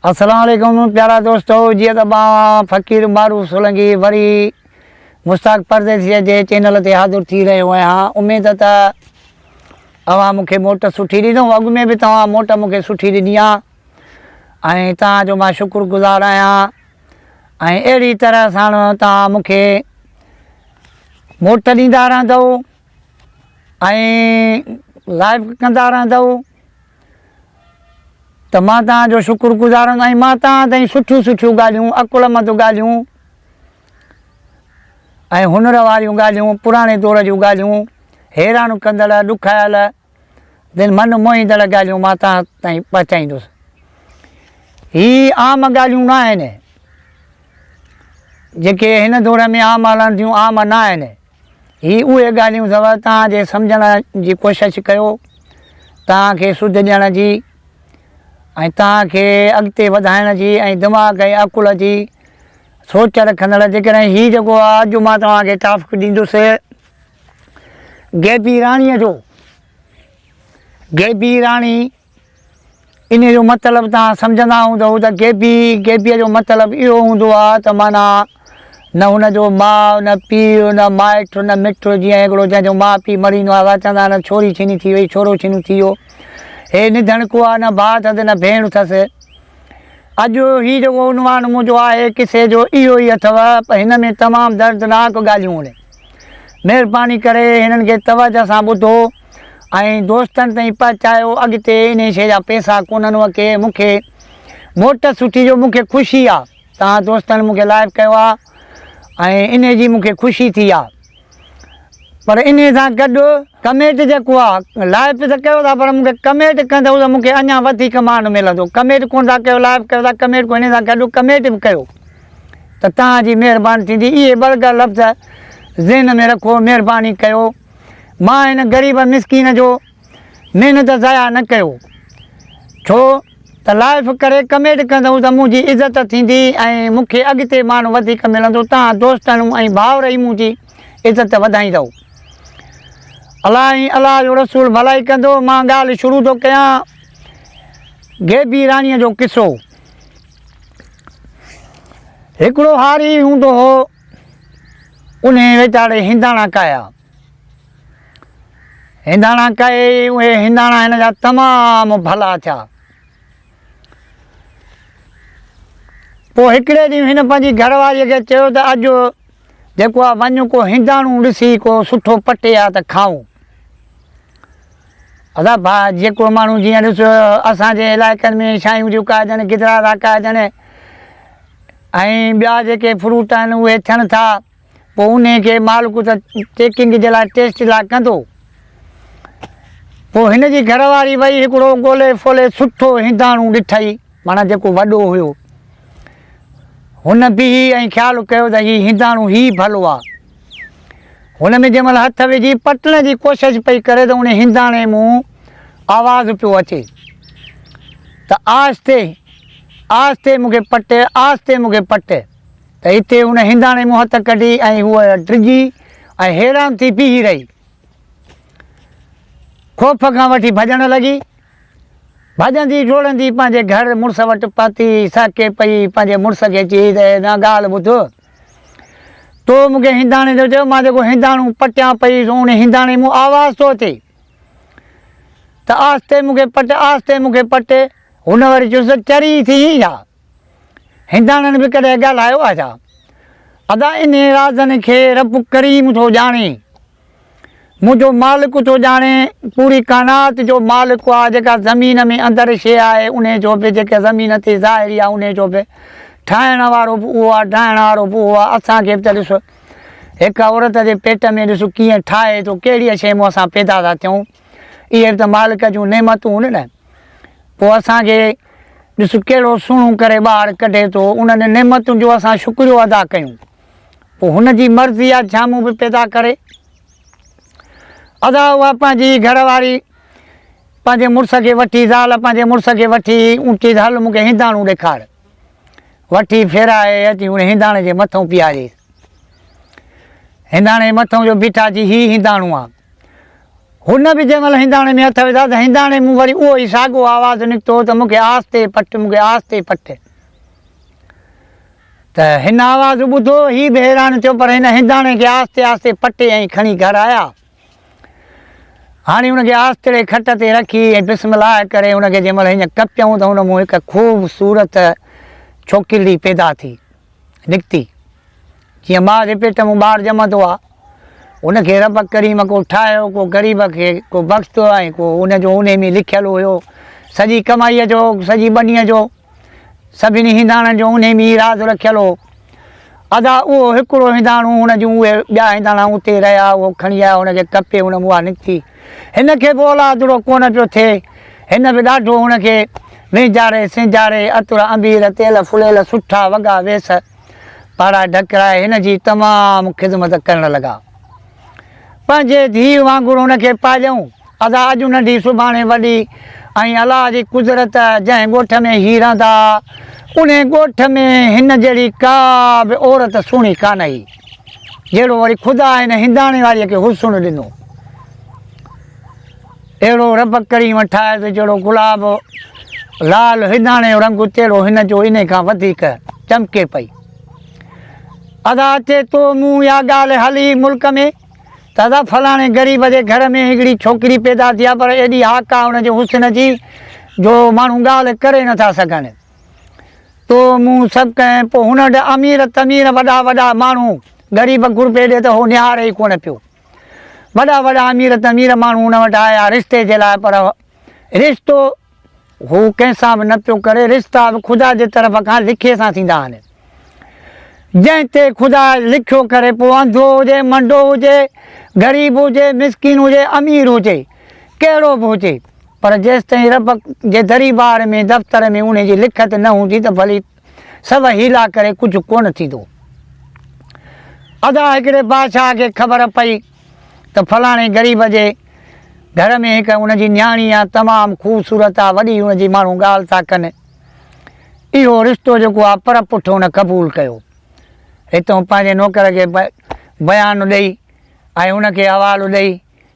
अस्सलाम वालेकुम प्यारा दोस्तों, जी त फ़कीर मारूफ सोलंकी वरी मुश्ताक परदेसी जे चैनल ते हाज़िर थी रहियो आहियां। उम्मीद त अवां मूंखे मोट सुठी ॾींदो, अॻु में बि तव्हां मोट मूंखे सुठी ॾिनी आहे ऐं तव्हांजो मां शुक्रगुज़ार आहियां। ऐं अहिड़ी तरह सां तव्हां मूंखे मोट ॾींदा रहंदव ऐं लाइव कंदा रहंदव त मां तव्हांजो शुक्रगुज़ार हूंदो। ऐं मां तव्हां ताईं सुठियूं सुठियूं ॻाल्हियूं, अकुलमंद ॻाल्हियूं ऐं हुनर वारियूं ॻाल्हियूं, पुराणे दौर जूं ॻाल्हियूं, हैरान कंदड़, ॾुखायल, दिलि मन मोहींदड़ ॻाल्हियूं मां तव्हां ताईं पहुचाईंदुसि। ही आम ॻाल्हियूं न आहिनि जेके हिन दौर में आम हलनि थियूं, आम न आहिनि। ही उहे ॻाल्हियूं अथव तव्हांजे सम्झण जी कोशिशि कयो, तव्हांखे सुध ॾियण जी ऐं तव्हांखे अॻिते वधाइण जी ऐं दिमाग़ ऐं अकुल जी सोच रखंदड़। जेकॾहिं हीउ जेको आहे अॼु मां तव्हांखे टास्क ॾींदुसि गेबी राणीअ जो। गेबी राणी इन जो मतिलबु तव्हां सम्झंदा हूंदव त गेबीअ जो मतिलबु इहो हूंदो आहे त माना न हुनजो माउ, न पीउ, न माइटु, न मिटु। जीअं हिकिड़ो जंहिंजो माउ पीउ मरींदो आहे, चवंदा आहिनि छोरी छीनी थी वई, छोरो छीनी थी वियो, हे निधन को आहे, न भाउ अथसि न भेण अथसि। अॼु हीउ जेको उनवान मुंहिंजो आहे किसे जो इहो ई अथव। हिन में तमामु दर्दनाक ॻाल्हियूं आहिनि। महिरबानी करे हिननि खे तवजह सां ॿुधो ऐं दोस्तनि ताईं पहुचायो। अॻिते इन शइ जा पैसा कोन्हनि के मूंखे मोट सुठी जो मूंखे ख़ुशी आहे। तव्हां दोस्तनि मूंखे लाइव कयो आहे ऐं इन जी मूंखे ख़ुशी थी आहे। पर इन सां गॾु कमेंट जेको आहे, लाइव त कयो था पर मूंखे कमेंट कंदव त मूंखे अञा वधीक मान मिलंदो। कमेंट कोन था कयो, लाइव कयो था, कमेंट को इन सां गॾु कमेंट बि कयो त तव्हांजी महिरबानी थींदी। इहे ॿ लफ़्ज़ ज़हन में रखो, महिरबानी कयो। मां हिन ग़रीब मिसकीन जो महिनत ज़ाया न कयो, छो त लाइव करे कमेंट कंदव त मुंहिंजी इज़त थींदी ऐं मूंखे अॻिते मान वधीक मिलंदो। तव्हां दोस्तनि ऐं भाउर ई मुंहिंजी इज़त वधाईंदव। अलाह जो रसूल भलाई कंदो। मां ॻाल्हि शुरू थो कयां गेबी राणीअ जो किसो। हिकिड़ो हारी हूंदो हो, उन वीचारे हिंदाणा कया। हिंदाणा कए, उहे हिंदाणा हिन जा तमामु भला थिया। पोइ हिकिड़े ॾींहुं हिन पंहिंजी घरवारीअ खे चयो त अॼु जेको आहे वञू को हिंदाणो ॾिसी को सुठो पटे आहे त खाऊं। अदा भाउ जेको माण्हू जीअं ॾिसो असांजे इलाइक़नि में शयूं थियूं काजनि, गिदरा था काजनि ऐं ॿिया जेके फ्रूट आहिनि उहे थियनि था। पोइ उन खे मालिक त चेकिंग जे लाइ, टेस्ट लाइ कंदो। पोइ हिन जी घरवारी वई हिकिड़ो ॻोल्हे फ़ोले सुठो हिंदाणो ॾिठई, माना जेको वॾो हुयो। हुन बि ऐं ख़्यालु कयो त हीउ हिंदाणो ई भलो आहे। हुन में जंहिं महिल हथ विझी पटण जी कोशिशि पई करे त उन हिंदाणे मूं आवाज़ु पियो अचे त आस्ते आस्ते मूंखे पटे, आस्ते मूंखे पटे। त हिते हुन हिंदाणे मूं हथ कढी ऐं हूअ डिॼी ऐं हैरान थी बीही रही। ख़ौफ़ खां वठी भॼणु लॻी। भॼंदी डोड़ंदी पंहिंजे घर मुड़ुस वटि पहुती, साके पई पंहिंजे मुड़ुस खे चई त न ॻाल्हि ॿुध, तो मूंखे हिंदाणे जो चयो, मां जेको हिंदाणो पटियां पई उन हिंदाणे मूं आवाज़ थो अचे त आस्ते मूंखे पटे, आस्ते मूंखे पटे। हुन वरी चयुसि चरी थी छा, हिंदाणनि बि कॾहिं ॻाल्हायो आहे छा? अदा इन राज़नि खे रब करीम थो ॼाणे, मुंहिंजो मालिक थो ॼाणे। पूरी काइनात जो मालिक आहे। जेका ज़मीन में अंदरि शइ आहे उन जो बि, जेका ज़मीन ते ज़ाहिरी आहे उन जो बि ठाहिण वारो बि उहो आहे, ठाहिण वारो बि उहो आहे। असांखे बि त ॾिसो हिकु औरत जे पेट में ॾिसो कीअं ठाहे थो, कहिड़ी शइ मां असां पैदा था थियूं। इहे बि त मालिक जूं नेमतूं आहिनि न। पोइ असांखे ॾिसो कहिड़ो सुहिणो करे ॿारु कढे थो, उन्हनि नेमतुनि जो असां शुक्रियो अदा कयूं। पोइ हुनजी मर्ज़ी आहे जामूं बि पैदा करे। अदा उहा पंहिंजी घरवारी पंहिंजे मुड़ुस खे वठी, ज़ाल पंहिंजे मुड़ुस खे वठी ऊंची हल मूंखे हिंदाणो ॾेखार। वठी फेराए अची हुन हिंदाणे जे मथां पीआरियसि। हिंदाणे मथां जो बीठा जी ही हिंदाणो आहे। हुन बि जंहिं महिल हिंदाणे में हथ विधा त हिंदाणे मूं वरी उहो ई साॻियो आवाज़ु निकितो त मूंखे आस्ते पट, मूंखे आस्ते पट। त हिन आवाज़ु ॿुधो ही बि हैरान थियो, पर हिन हिंदाणे खे आस्ते आस्ते पटे ऐं खणी घर आया। हाणे हुनखे आस्ते खट ते रखी ऐं बिस्मिल्लाह करे हुनखे जंहिं महिल हीअं कपियऊं त हुन मूं हिकु ख़ूबसूरत छोकिरी पैदा थी निकिती। जीअं माउ जे पेट में ॿारु ॼमंदो आहे, उनखे रब करीम को ठाहियो, को ग़रीब खे को बख़्शियो ऐं को उनजो उन में लिखियलु हुयो सॼी कमाईअ जो, सॼी ॿनीअ जो, सभिनी हिंदाणनि जो उन में ई राज़ रखियलु हो। अदा उहो हिकिड़ो हिंदाणो हुन जूं उहे ॿिया हिंदाणा उते रहिया, उहो खणी आया, हुनखे कपे हुन मुआ निकिती। हिन खे बि औलादड़ो कोन पियो थिए। हिन बि ॾाढो हुनखे विंजारे सिंजारे अतुर अंबीर तेल फुलियल सुठा वॻा वेस पाड़ा ढकराए हिन जी तमामु ख़िदमत करणु लॻा। पंहिंजे धीउ वांगुरु हुनखे पालियऊं। अदा अॼु नंढी सुभाणे वॾी, ऐं अलाह जी कुदरत जंहिं ॻोठ में हीउ रहंदा उन ॻोठ में हिन जहिड़ी का बि औरत सुहिणी कान हुई, जहिड़ो वरी ख़ुदा हिन हिंदाणे वारीअ खे हुस्न ॾिनो। अहिड़ो रब करीम ठाहे त जहिड़ो गुलाब लाल हिंदाणे जो रंग तहिड़ो हिन जो इन खां वधीक चमके पई। अदा अचे तो मूं इहा ॻाल्हि हली मुल्क में त अदा फलाणे ग़रीब जे घर में हिकिड़ी छोकिरी पैदा थी आहे, पर एॾी हाक आहे हुनजे हुस्न जी जो माण्हू ॻाल्हि करे नथा सघनि। तो मूं सभु कंहिं पोइ हुन वटि अमीर तमीर वॾा वॾा माण्हू, ग़रीब गुरबे ॾे त उहो निहारे ई कोन पियो। वॾा वॾा अमीर तमीर माण्हू हुन वटि आया रिश्ते जे लाइ, पर रिश्तो हू कंहिंसां बि न पियो करे। रिश्ता बि ख़ुदा जे तरफ़ खां लिखे सां थींदा आहिनि। जंहिं ते ख़ुदा लिखियो करे, पोइ अंधो हुजे, मंडो हुजे, ग़रीब हुजे, मिसकिन हुजे, अमीर हुजे, कहिड़ो बि हुजे, पर जेसि ताईं रब जे दरबार में दफ़्तर में उन जी लिखत न हूंदी त भली सभु हीला करे कुझु कोन थींदो। अदा हिकिड़े बादशाह खे ख़बर पई त फलाणे ग़रीब जे घर में हिकु उनजी न्याणी आहे, तमामु ख़ूबसूरत आहे, वॾी हुनजी माण्हू ॻाल्हि था कनि। इहो रिश्तो जेको आहे पर पुठि हुन क़बूल कयो। हितां पंहिंजे नौकर खे बयानु ॾेई ऐं हुनखे हवालो ॾेई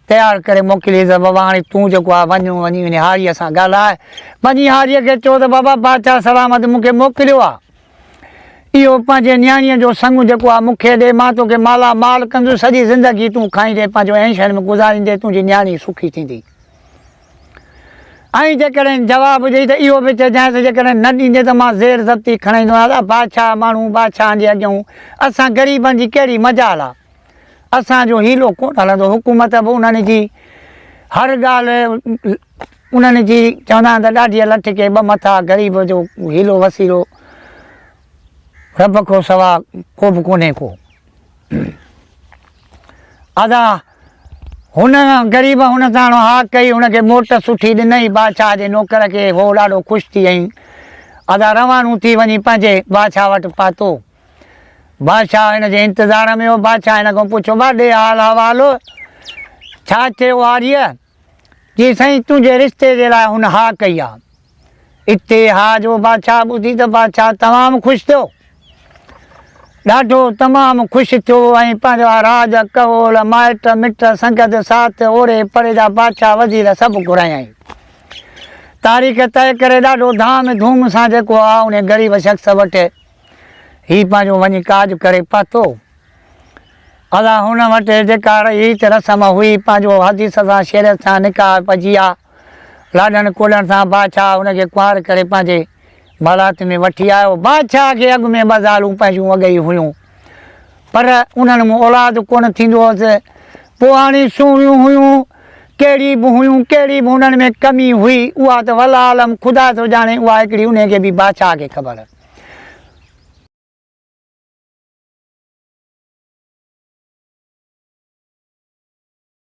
तयारु करे मोकिली त बाबा हाणे तूं जेको आहे वञी वञी हारीअ सां ॻाल्हाए। वञी हारीअ खे चओ त बाबा बादशाह सलामत मूंखे मोकिलियो आहे, इहो पंहिंजे न्याणीअ जो संग जेको आहे मूंखे ॾे, मां तोखे माला माल कंदुसि, सॼी ज़िंदगी तूं खाईंदे पंहिंजो ऐशनि में गुज़ारींदे, तुंहिंजी न्याणी सुखी थींदी। ऐं जेकॾहिं जवाबु ॾेई त इहो बि चइजांइ जेकॾहिं न ॾींदे त मां ज़ेर ज़ब्ती खणाईंदो आहियां। बादशाह माण्हू बादशाहनि जे अॻियां असां ग़रीबनि जी कहिड़ी मजाल आहे, असांजो हीलो कोन हलंदो। हुकूमत बि उन्हनि जी हर ॻाल्हि उन्हनि जी चवंदा आहिनि त ॾाढी लठ खे ॿ मथा, ग़रीब जो हीलो वसीलो रब खां सवा को बि कोन्हे को। अदा हुन ग़रीब हुन सां हा कई, हुनखे मोट सुठी ॾिनई बादशाह जे नौकर खे, उहो ॾाढो ख़ुशि थी वई। अदा रवानू थी वञी पंहिंजे बादशाह वटि पहुतो। बादशाह हिन जे इंतज़ार में हो। बादशाह हिन खां पुछो, ॾे हाल हवालो, छा चयो हारीअ? जी साईं तुंहिंजे रिश्ते जे लाइ हुन हा कई आहे। इते हा जो बादशाह ॿुधी त बादशाह तमामु ख़ुशि थियो, ॾाढो तमामु ख़ुशि थियो ऐं पंहिंजा राज कहोल माइट मिट संगत साथ ओड़े परे जा बादशाह वज़ीर सभु घुरायई। तारीख़ तय करे ॾाढो धाम धूम सां जेको आहे उन ग़रीब शख़्स वटि हीउ पंहिंजो वञी काज करे पहुतो। अदा हुन वटि जेका रीत रस्म हुई, पंहिंजो हदीस सां शेरत सां निकाह पइजी आहे, लाॾनि कोॾनि सां बादशाह हुनखे कुंवार करे पंहिंजे मलात में वठी आयो। बादशाह खे अॻु में ॿ ज़ालूं पंहिंजूं अॻई हुयूं, पर उन्हनि में औलाद कोन थींदो हुअसि। पोइ हाणे सुहिणियूं हुयूं, कहिड़ी बि हुयूं, कहिड़ी बि हुननि में कमी हुई, उहा त वला आलम ख़ुदा थो ॼाणे, उहा हिकिड़ी उनखे बि बादशाह खे ख़बर।